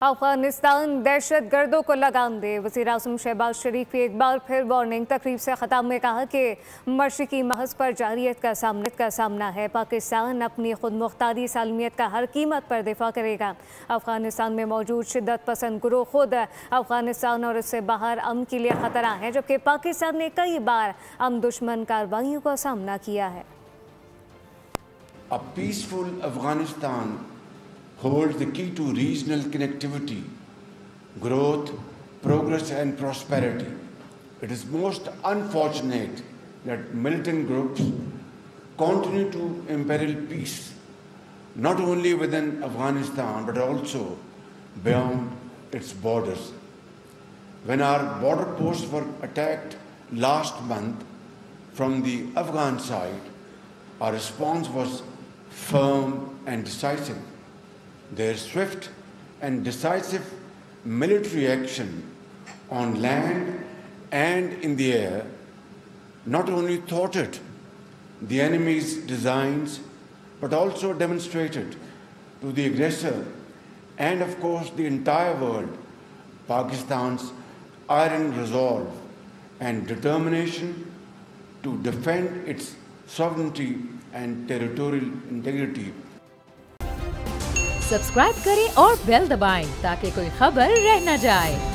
अफगानिस्तान दहशत गर्दों को लगाम दे। वज़ीर-ए-आज़म शहबाज शरीफ की एक बार फिर वार्निंग। तकरीब से ख़ताब में कहा कि मशरिकी महज पर जारियत का सामना है। पाकिस्तान अपनी खुद मुख्तारी सालमियत का हर कीमत पर दिफा करेगा। अफगानिस्तान में मौजूद शिद्दत पसंद गुरोह खुद अफगानिस्तान और इससे बाहर अमन के लिए ख़तरा है, जबकि पाकिस्तान ने कई बार अमन दुश्मन कार्रवाइयों का सामना किया है। A peaceful Afghanistan holds the key to regional connectivity, growth, progress and prosperity. It is most unfortunate that militant groups continue to imperil peace, not only within Afghanistan but also beyond its borders. When our border posts were attacked last month from the Afghan side, our response was firm and decisive. Their swift and decisive military action on land and in the air not only thwarted the enemy's designs but also demonstrated to the aggressor and of course the entire world Pakistan's iron resolve and determination to defend its sovereignty and territorial integrity. Subscribe करें और bell दबाएं ताकि कोई खबर रह न जाए।